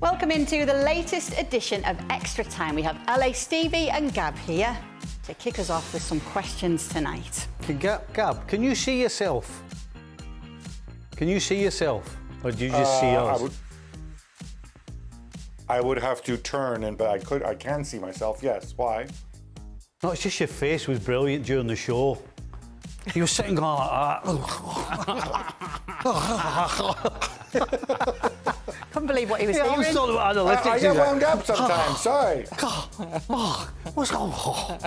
Welcome into the latest edition of Extra Time. We have LA Stevie and Gab here to kick us off with some questions tonight. Gab, can you see yourself? Can you see yourself? Or do you just see us? I would have to turn, but I can see myself, yes. Why? No, it's just your face was brilliant during the show. You were sitting going like that. Couldn't believe what he was hearing. I was talking about analytics. I get wound up sometimes, sorry. What's going on?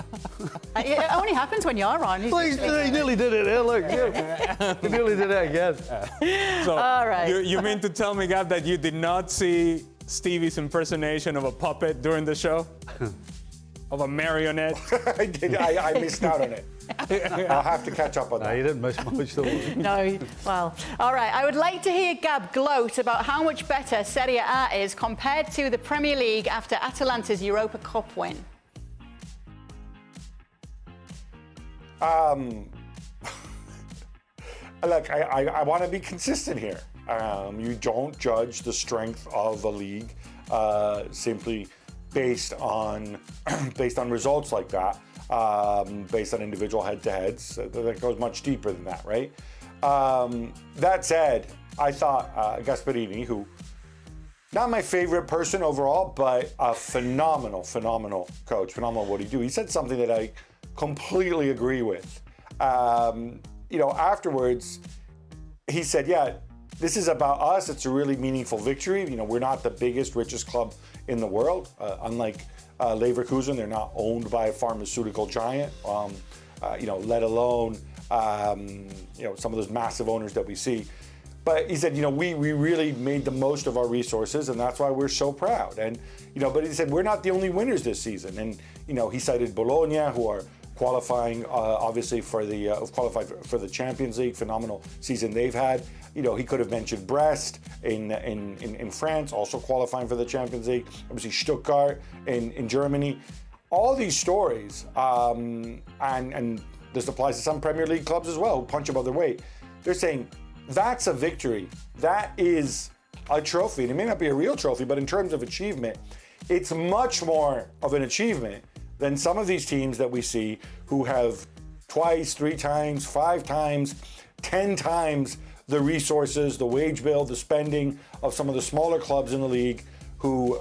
It only happens when you're on. He nearly did it there, look. He nearly did it again. So, all right. You mean to tell me, Gab, that you did not see Stevie's impersonation of a puppet during the show? Of a marionette? I did. I missed out on it. I'll have to catch up on that. No, you didn't miss much though. No, well, all right. I would like to hear Gab gloat about how much better Serie A is compared to the Premier League after Atalanta's Europa Cup win. Look, I want to be consistent here. You don't judge the strength of a league simply based on results like that, based on individual head-to-heads. That goes much deeper than that, right? That said, I thought Gasperini, who not my favorite person overall, but a phenomenal coach, phenomenal what he do. He said something that I completely agree with. Afterwards, he said, yeah, this is about us. It's a really meaningful victory. We're not the biggest, richest club in the world. Unlike Leverkusen, they're not owned by a pharmaceutical giant, let alone, some of those massive owners that we see. But he said, we really made the most of our resources, and that's why we're so proud. And, but he said, we're not the only winners this season. And, he cited Bologna, who are qualifying, obviously, qualified for the Champions League. Phenomenal season they've had. He could have mentioned Brest in France, also qualifying for the Champions League. Obviously, Stuttgart in Germany. All these stories, and this applies to some Premier League clubs as well, who punch above their weight. They're saying that's a victory. That is a trophy. And it may not be a real trophy, but in terms of achievement, it's much more of an achievement than some of these teams that we see who have twice, 3 times, 5 times, 10 times the resources, the wage bill, the spending of some of the smaller clubs in the league who,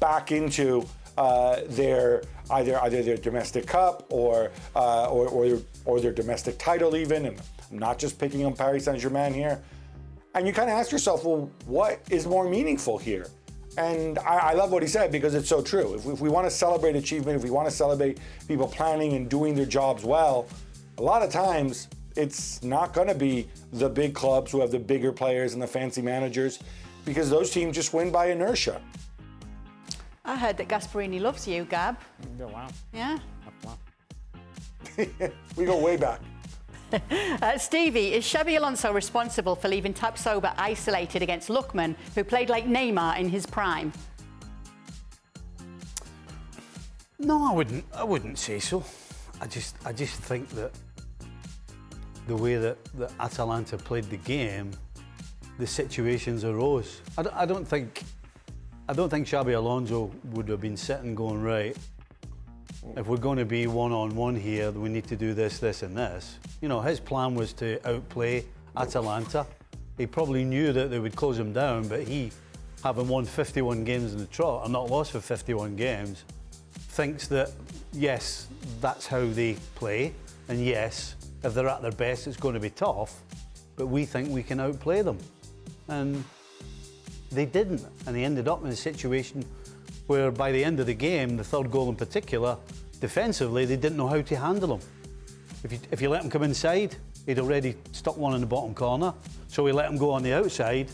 back into their either their domestic cup or their domestic title even. And I'm not just picking on Paris Saint-Germain here. And you kind of ask yourself, well, what is more meaningful here? And I love what he said because it's so true. If we want to celebrate achievement, if we want to celebrate people planning and doing their jobs well, a lot of times it's not going to be the big clubs who have the bigger players and the fancy managers, because those teams just win by inertia. I heard that Gasperini loves you, Gab. Oh, wow. Yeah? Wow. We go way back. Stevie, is Xabi Alonso responsible for leaving Tapsoba isolated against Lookman, who played like Neymar in his prime? No, I wouldn't say so. I just think that the way that Atalanta played the game, the situations arose. I don't think Xabi Alonso would have been sitting going, right, if we're going to be one-on-one here, we need to do this, this and this. His plan was to outplay Atalanta. He probably knew that they would close him down, but he, having won 51 games in the trot, and not lost for 51 games, thinks that, yes, that's how they play, and yes, if they're at their best, it's going to be tough, but we think we can outplay them. And they didn't, and they ended up in a situation where by the end of the game, the third goal in particular, defensively, they didn't know how to handle him. If you let him come inside, he'd already stuck one in the bottom corner, so we let him go on the outside,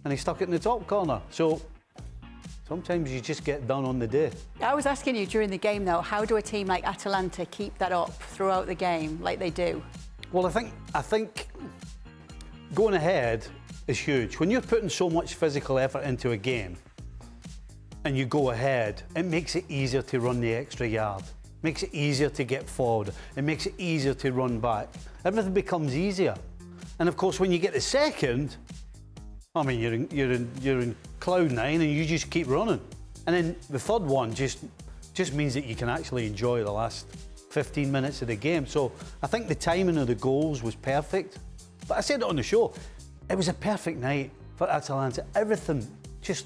and he stuck it in the top corner. So sometimes you just get done on the day. I was asking you during the game, though, how do a team like Atalanta keep that up throughout the game like they do? Well, I think going ahead is huge. When you're putting so much physical effort into a game and you go ahead, it makes it easier to run the extra yard. It makes it easier to get forward. It makes it easier to run back. Everything becomes easier. And of course, when you get the second, I mean, you're in cloud nine and you just keep running. And then the third one just means that you can actually enjoy the last 15 minutes of the game. So I think the timing of the goals was perfect. But I said it on the show, it was a perfect night for Atalanta. Everything just,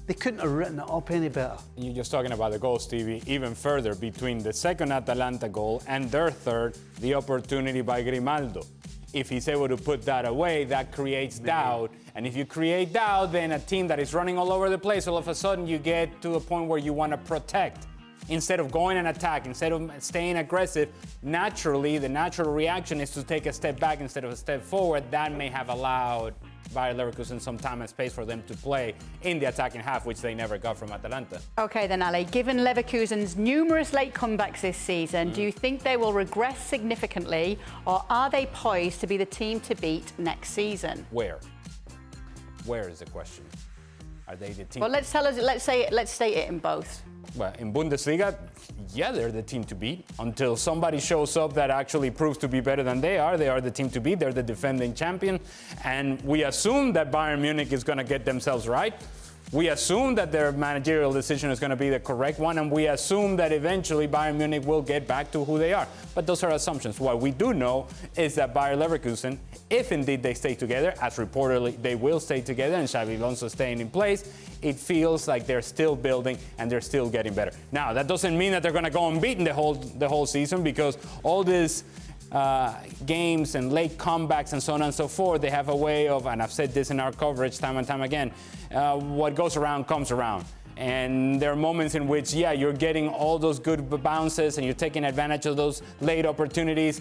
they couldn't have written it up any better. You're just talking about the goal, Stevie, even further between the second Atalanta goal and their third, the opportunity by Grimaldo. If he's able to put that away, that creates doubt. And if you create doubt, then a team that is running all over the place, all of a sudden you get to a point where you want to protect. Instead of going and attack, instead of staying aggressive, naturally, the natural reaction is to take a step back instead of a step forward. That may have allowed Bayer Leverkusen some time and space for them to play in the attacking half, which they never got from Atalanta. Okay then, Ali, given Leverkusen's numerous late comebacks this season, do you think they will regress significantly, or are they poised to be the team to beat next season? Where? Where is the question? Are they the team? Well, let's state it in both. Well, in Bundesliga, yeah, they're the team to beat. Until somebody shows up that actually proves to be better than they are the team to beat. They're the defending champion. And we assume that Bayern Munich is going to get themselves right. We assume that their managerial decision is going to be the correct one, and we assume that eventually Bayern Munich will get back to who they are. But those are assumptions. What we do know is that Bayer Leverkusen, if indeed they stay together, as reportedly they will stay together, and Xabi Alonso staying in place, it feels like they're still building and they're still getting better. Now, that doesn't mean that they're going to go unbeaten the whole season, because all this games and late comebacks and so on and so forth, they have a way of, and I've said this in our coverage time and time again, what goes around comes around. And there are moments in which, yeah, you're getting all those good bounces and you're taking advantage of those late opportunities.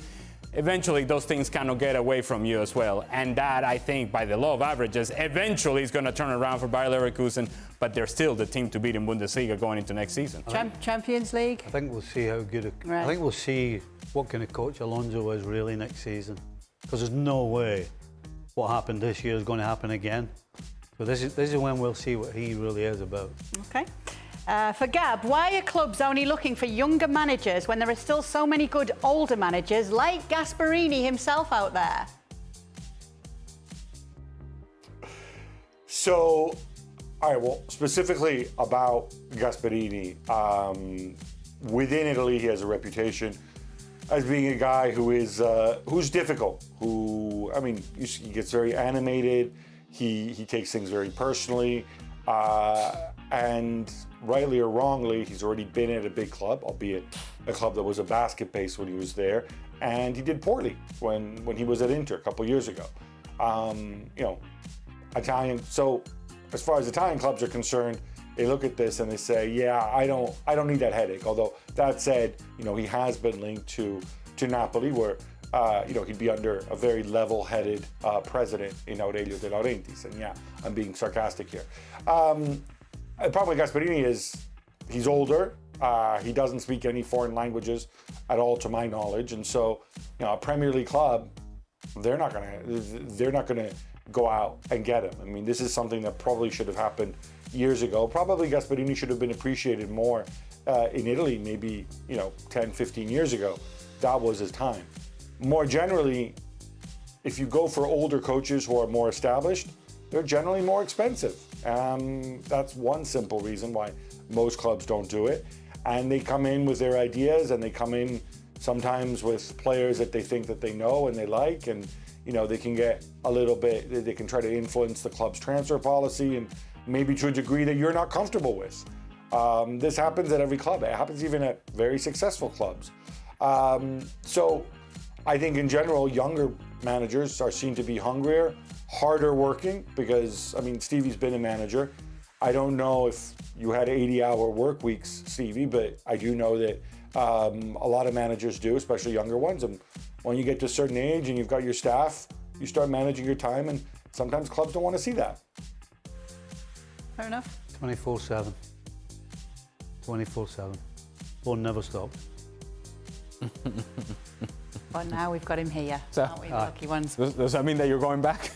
Eventually, those things kind of get away from you as well. And that, I think, by the law of averages, eventually is going to turn around for Bayer Leverkusen, but they're still the team to beat in Bundesliga going into next season. Champions League? I think we'll see how good I think we'll see what kind of coach Alonso is really next season. Because there's no way what happened this year is going to happen again. So this is when we'll see what he really is about. Okay. For Gab, why are clubs only looking for younger managers when there are still so many good older managers like Gasperini himself out there? So, all right, well, specifically about Gasperini, within Italy, he has a reputation as being a guy who is who's difficult. He gets very animated. He takes things very personally, and rightly or wrongly, he's already been at a big club, albeit a club that was a basket base when he was there, and he did poorly when he was at Inter a couple years ago. Italian. So, as far as Italian clubs are concerned, they look at this and they say, "Yeah, I don't need that headache." Although that said, he has been linked to Napoli, where he'd be under a very level-headed president in Aurelio De Laurentiis. And yeah, I'm being sarcastic here. The problem with Gasperini is he's older. He doesn't speak any foreign languages at all, to my knowledge, and so a Premier League club, they're not gonna go out and get him. I mean, this is something that probably should have happened years ago. Probably Gasperini should have been appreciated more in Italy, maybe 10, 15 years ago. That was his time. More generally, if you go for older coaches who are more established, they're generally more expensive. That's one simple reason why most clubs don't do it. And they come in with their ideas, and they come in sometimes with players that they think that they know and they like, and they can get a little bit, they can try to influence the club's transfer policy, and maybe to a degree that you're not comfortable with. This happens at every club. It happens even at very successful clubs. So I think in general, younger managers are seen to be hungrier, harder working, because, Stevie's been a manager. I don't know if you had 80-hour work weeks, Stevie, but I do know that a lot of managers do, especially younger ones. And when you get to a certain age and you've got your staff, you start managing your time, and sometimes clubs don't want to see that. Fair enough. 24/7. 24/7. Phone never stops. Well, now we've got him here, aren't we, the lucky ones? Does that mean that you're going back?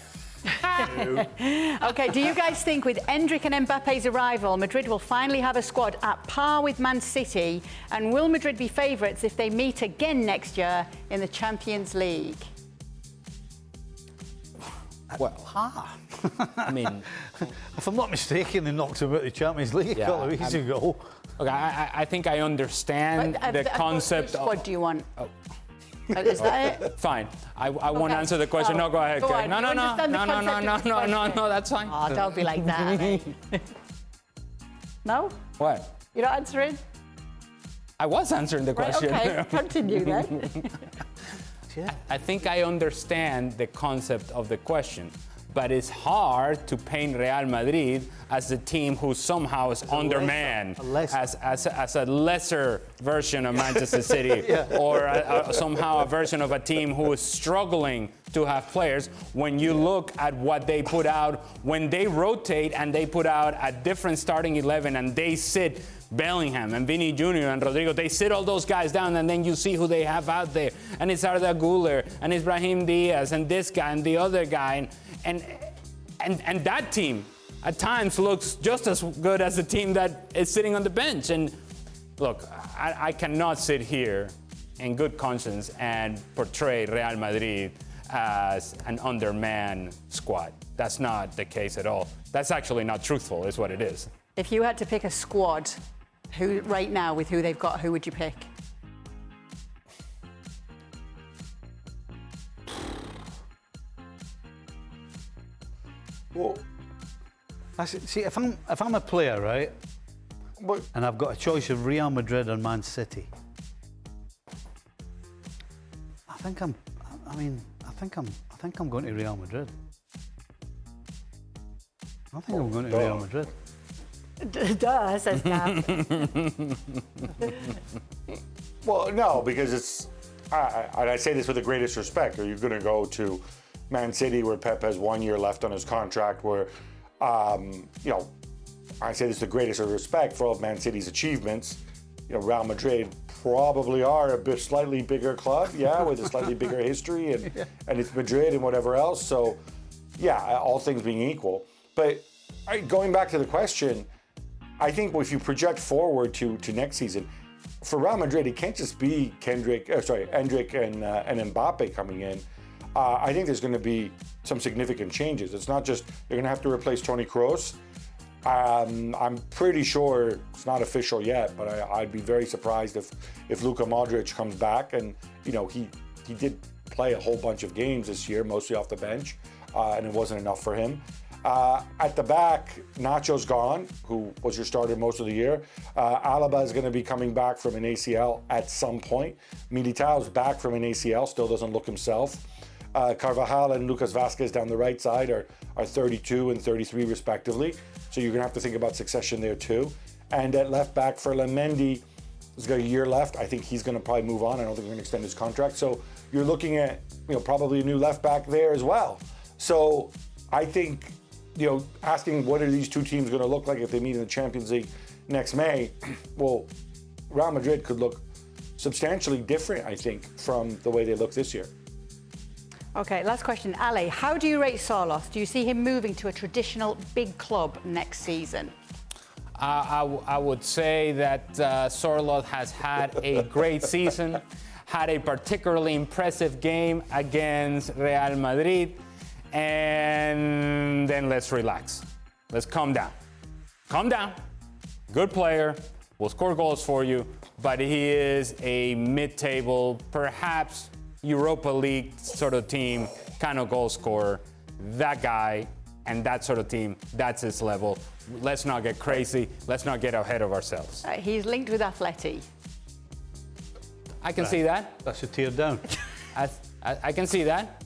Okay, do you guys think with Endrick and Mbappe's arrival, Madrid will finally have a squad at par with Man City? And will Madrid be favourites if they meet again next year in the Champions League? Well, I mean, If I'm not mistaken, they knocked him out of the Champions League a Yeah, couple of weeks ago. okay, I think I understand the concept Which squad of. do you want? Is that it? Fine, I won't Okay. answer the question. No, go ahead. Go Kay. on. No, You understand the concept of the question? that's fine. Oh, don't be like that. eh? No? What? You're not answering? I was answering the Right, question. okay. Continue then. I think I understand the concept of the question, but it's hard to paint Real Madrid as a team who somehow is undermanned, as a lesser version of Manchester City, or somehow a version of a team who is struggling to have players. When you look at what they put out, when they rotate and they put out a different starting 11 and they sit Bellingham and Vinny Jr. and Rodrigo, they sit all those guys down, and then you see who they have out there. And it's Arda Güler, and it's Brahim Diaz, and this guy, and the other guy. And that team at times looks just as good as the team that is sitting on the bench. And look, I cannot sit here in good conscience and portray Real Madrid as an undermanned squad. That's not the case at all. That's actually not truthful, is what it is. If you had to pick a squad, who right now with who they've got, who would you pick? Well, See, if I'm a player, right, but and I've got a choice of Real Madrid or Man City, I think I'm going to Real Madrid. I think I'm going to Real Madrid. Duh, says Gab. Well, no, because it's. I say this with the greatest respect. Are you going to go to Man City, where Pep has 1 year left on his contract, where, I say this with the greatest of respect for all of Man City's achievements. Real Madrid probably are a slightly bigger club, with a slightly bigger history, and it's Madrid and whatever else. So, all things being equal. But going back to the question, I think if you project forward to next season, for Real Madrid, it can't just be Endrick and Mbappe coming in. I think there's going to be some significant changes. It's not just they're going to have to replace Toni Kroos. I'm pretty sure it's not official yet, but I'd be very surprised if Luka Modric comes back. And he did play a whole bunch of games this year, mostly off the bench, and it wasn't enough for him. At the back, Nacho's gone, who was your starter most of the year. Alaba is going to be coming back from an ACL at some point. Militao's back from an ACL, still doesn't look himself. Carvajal and Lucas Vazquez down the right side are 32 and 33 respectively. So you're going to have to think about succession there too. And at left back, Mendy has got a year left. I think he's going to probably move on. I don't think they're going to extend his contract. So you're looking at probably a new left back there as well. So I think asking what are these two teams going to look like if they meet in the Champions League next May, well, Real Madrid could look substantially different, I think, from the way they look this year. Okay, last question. Ale, how do you rate Sorloth? Do you see him moving to a traditional big club next season? I would say that Sorloth has had a great season, had a particularly impressive game against Real Madrid, and then let's relax. Let's calm down. Calm down. Good player, will score goals for you, but he is a mid-table, perhaps Europa League sort of team, kind of goal scorer. That guy and that sort of team, that's his level. Let's not get crazy. Let's not get ahead of ourselves. He's linked with Atleti. I can see that. That's a tear down. I can see that.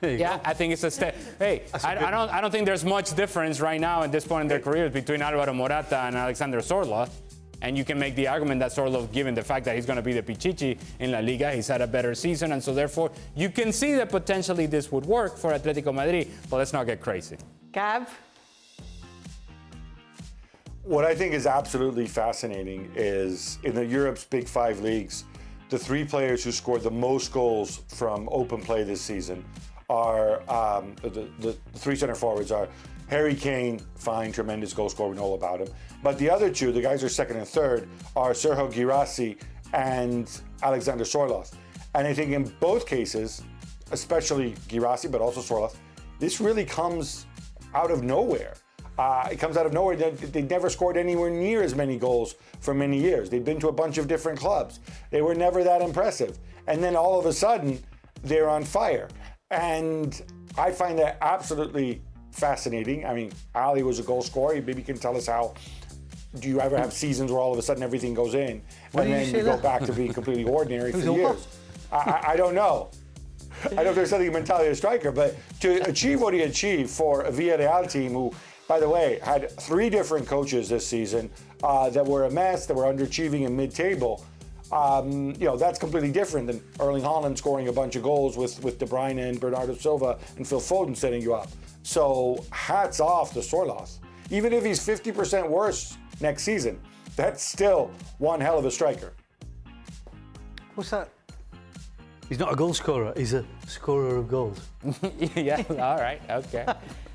Yeah, I think it's a step. Hey, I don't think there's much difference right now at this point in their careers between Álvaro Morata and Alexander Sorloth. And you can make the argument that Sorloth, given the fact that he's going to be the Pichichi in La Liga, he's had a better season, and so therefore you can see that potentially this would work for Atletico Madrid, but let's not get crazy. Gab? What I think is absolutely fascinating is in the Europe's Big Five leagues, the three players who scored the most goals from open play this season are the three center forwards are Harry Kane, fine, tremendous goal scorer, we know all about him. But the other two, the guys who are second and third, are Sergio Guirassy and Alexander Sorloth. And I think in both cases, especially Guirassy, but also Sorloth, this really comes out of nowhere. It comes out of nowhere. They never scored anywhere near as many goals for many years. They've been to a bunch of different clubs. They were never that impressive. And then all of a sudden, they're on fire. And I find that absolutely fascinating. I mean, Ali was a goal scorer. Maybe you can tell us how. Do you ever have seasons where all of a sudden everything goes in, and then you go back to being completely ordinary for years? I don't know. I don't know if there's something in the mentality of a striker, but to achieve what he achieved for a Villarreal team who, by the way, had 3 different coaches this season that were a mess, that were underachieving in mid-table, that's completely different than Erling Haaland scoring a bunch of goals with De Bruyne and Bernardo Silva and Phil Foden setting you up. So hats off to Sorloth. Even if he's 50% worse next season, that's still one hell of a striker. What's that? He's not a goal scorer, he's a scorer of goals. Yeah, all right, okay.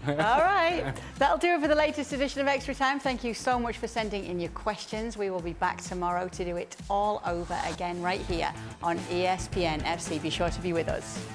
All right. That'll do it for the latest edition of Extra Time. Thank you so much for sending in your questions. We will be back tomorrow to do it all over again right here on ESPN FC. Be sure to be with us.